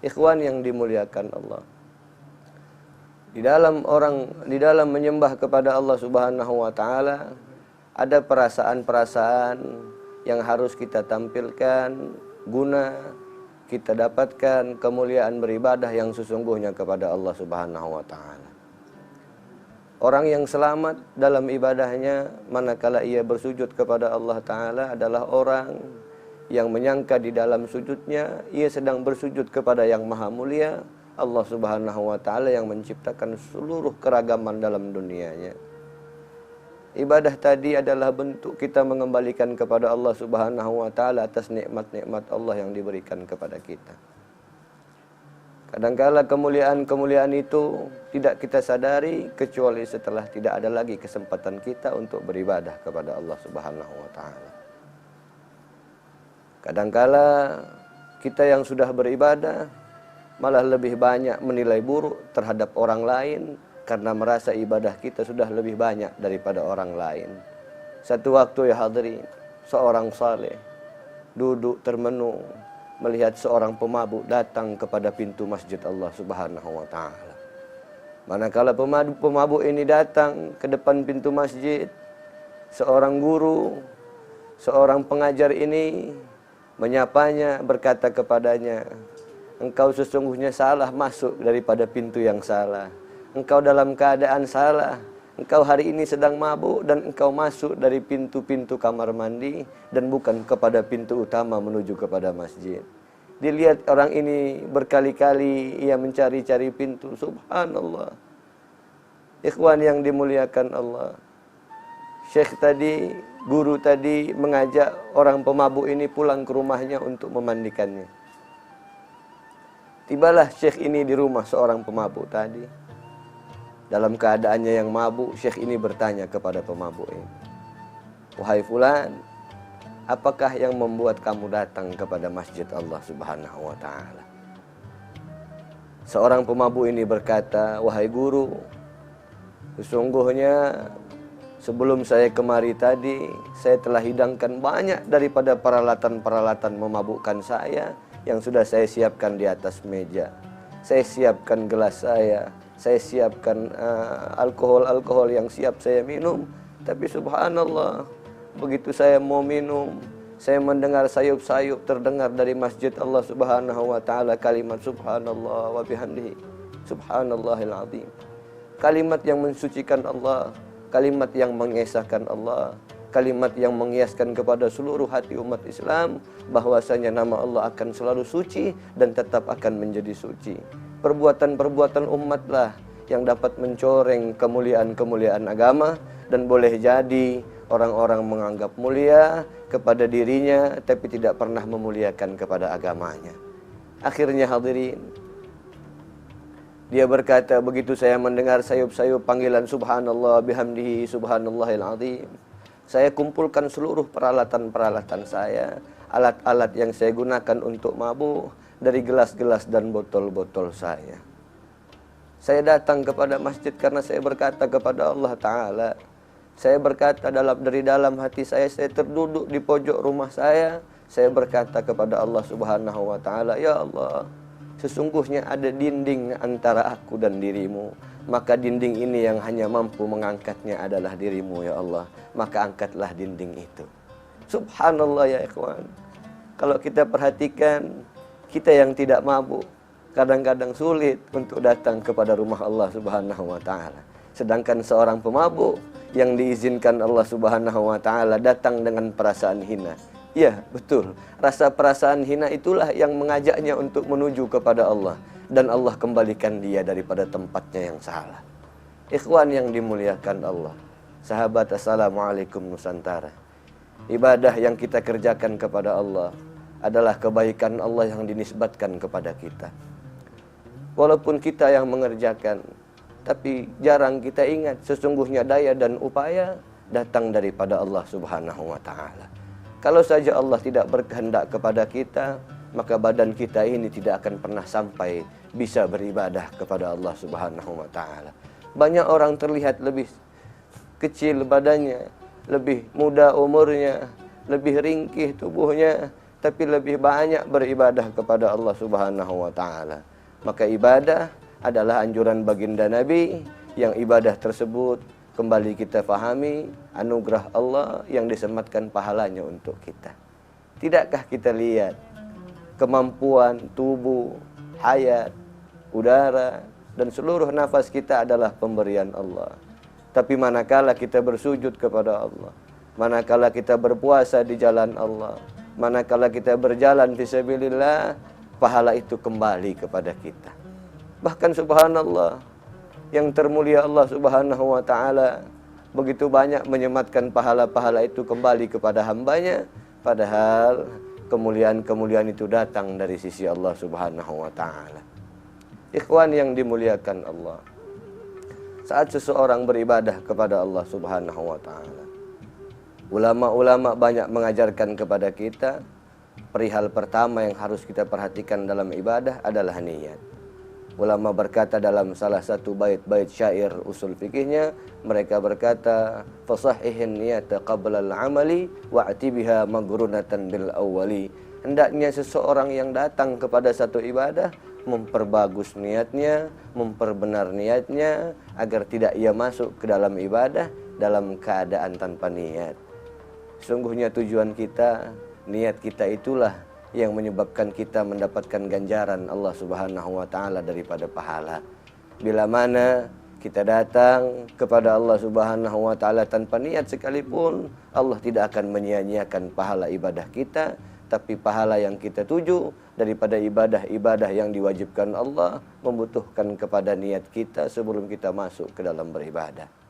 Ikhwan yang dimuliakan Allah. Di dalam menyembah kepada Allah Subhanahu wa taala ada perasaan-perasaan yang harus kita tampilkan guna kita dapatkan kemuliaan beribadah yang sesungguhnya kepada Allah Subhanahu wa taala. Orang yang selamat dalam ibadahnya manakala ia bersujud kepada Allah taala adalah orang yang menyangka di dalam sujudnya ia sedang bersujud kepada yang maha mulia, Allah Subhanahu wa taala yang menciptakan seluruh keragaman dalam dunianya. Ibadah tadi adalah bentuk kita mengembalikan kepada Allah Subhanahu wa taala atas nikmat-nikmat Allah yang diberikan kepada kita. Kadangkala kemuliaan-kemuliaan itu tidak kita sadari kecuali setelah tidak ada lagi kesempatan kita untuk beribadah kepada Allah Subhanahu wa taala. Kadangkala kita yang sudah beribadah malah lebih banyak menilai buruk terhadap orang lain karena merasa ibadah kita sudah lebih banyak daripada orang lain. Satu waktu ya hadirin, seorang saleh duduk termenung melihat seorang pemabuk datang kepada pintu masjid Allah Subhanahu wa taala. Manakala pemabuk ini datang ke depan pintu masjid, seorang guru, seorang pengajar ini menyapanya, berkata kepadanya, engkau sesungguhnya salah masuk daripada pintu yang salah. Engkau dalam keadaan salah. Engkau hari ini sedang mabuk dan engkau masuk dari pintu-pintu kamar mandi dan bukan kepada pintu utama menuju kepada masjid. Dilihat orang ini berkali-kali ia mencari-cari pintu. Subhanallah. Ikhwan yang dimuliakan Allah. Syekh tadi, guru tadi mengajak orang pemabuk ini pulang ke rumahnya untuk memandikannya. Tibalah syekh ini di rumah seorang pemabuk tadi. Dalam keadaannya yang mabuk, syekh ini bertanya kepada pemabuk ini, wahai fulan, apakah yang membuat kamu datang kepada masjid Allah Subhanahu wa taala? Seorang pemabuk ini berkata, wahai guru, sesungguhnya sebelum saya kemari tadi, saya telah hidangkan banyak daripada peralatan-peralatan memabukkan saya yang sudah saya siapkan di atas meja. Saya siapkan gelas saya siapkan alkohol yang siap saya minum. Tapi subhanallah, begitu saya mau minum, saya mendengar sayup-sayup terdengar dari masjid Allah Subhanahu wa taala kalimat subhanallah wa bihamdihi subhanallahil azim. Kalimat yang mensucikan Allah, kalimat yang mengesahkan Allah, kalimat yang mengiaskan kepada seluruh hati umat Islam bahwasanya nama Allah akan selalu suci dan tetap akan menjadi suci. Perbuatan-perbuatan umatlah yang dapat mencoreng kemuliaan-kemuliaan agama dan boleh jadi orang-orang menganggap mulia kepada dirinya tapi tidak pernah memuliakan kepada agamanya. Akhirnya hadirin, dia berkata, begitu saya mendengar sayup-sayup panggilan subhanallah bihamdihi subhanallahil azim, saya kumpulkan seluruh peralatan-peralatan saya, alat-alat yang saya gunakan untuk mabuk, dari gelas-gelas dan botol-botol saya. Saya datang kepada masjid karena saya berkata kepada Allah Ta'ala. Saya berkata dari dalam hati saya terduduk di pojok rumah saya berkata kepada Allah Subhanahu wa Ta'ala, ya Allah, sesungguhnya ada dinding antara aku dan dirimu. Maka dinding ini yang hanya mampu mengangkatnya adalah dirimu ya Allah. Maka angkatlah dinding itu. Subhanallah ya ikhwan. Kalau kita perhatikan, kita yang tidak mabuk kadang-kadang sulit untuk datang kepada rumah Allah Subhanahu wa taala. Sedangkan seorang pemabuk yang diizinkan Allah Subhanahu wa taala datang dengan perasaan hina. Ya, betul. Rasa perasaan hina itulah yang mengajaknya untuk menuju kepada Allah dan Allah kembalikan dia daripada tempatnya yang salah. Ikhwan yang dimuliakan Allah. Sahabat, assalamualaikum Nusantara. Ibadah yang kita kerjakan kepada Allah adalah kebaikan Allah yang dinisbatkan kepada kita. Walaupun kita yang mengerjakan, tapi jarang kita ingat sesungguhnya daya dan upaya datang daripada Allah Subhanahu wa taala. Kalau saja Allah tidak berkehendak kepada kita, maka badan kita ini tidak akan pernah sampai bisa beribadah kepada Allah Subhanahu wa taala. Banyak orang terlihat lebih kecil badannya, lebih muda umurnya, lebih ringkih tubuhnya, tapi lebih banyak beribadah kepada Allah Subhanahu wa taala. Maka ibadah adalah anjuran baginda Nabi, yang ibadah tersebut kembali kita fahami anugerah Allah yang disematkan pahalanya untuk kita. Tidakkah kita lihat kemampuan tubuh, hayat, udara, dan seluruh nafas kita adalah pemberian Allah. Tapi manakala kita bersujud kepada Allah, manakala kita berpuasa di jalan Allah, manakala kita berjalan fisabilillah, pahala itu kembali kepada kita. Bahkan subhanallah, yang termulia Allah Subhanahu wa taala begitu banyak menyematkan pahala-pahala itu kembali kepada hambanya, padahal kemuliaan-kemuliaan itu datang dari sisi Allah Subhanahu wa taala. Ikhwan yang dimuliakan Allah, saat seseorang beribadah kepada Allah Subhanahu wa taala, ulama-ulama banyak mengajarkan kepada kita perihal pertama yang harus kita perhatikan dalam ibadah adalah niat. Ulama berkata dalam salah satu bait-bait syair usul fikihnya, mereka berkata, "Fasahihin niyata qabla al-amali wa'ti biha maghrunatan bil awwali." Hendaknya seseorang yang datang kepada satu ibadah memperbagus niatnya, memperbenar niatnya agar tidak ia masuk ke dalam ibadah dalam keadaan tanpa niat. Sungguhnya tujuan kita, niat kita itulah yang menyebabkan kita mendapatkan ganjaran Allah Subhanahu wa taala daripada pahala. Bila mana kita datang kepada Allah Subhanahu wa taala tanpa niat sekalipun, Allah tidak akan menyia-nyiakan pahala ibadah kita, tapi pahala yang kita tuju daripada ibadah-ibadah yang diwajibkan Allah membutuhkan kepada niat kita sebelum kita masuk ke dalam beribadah.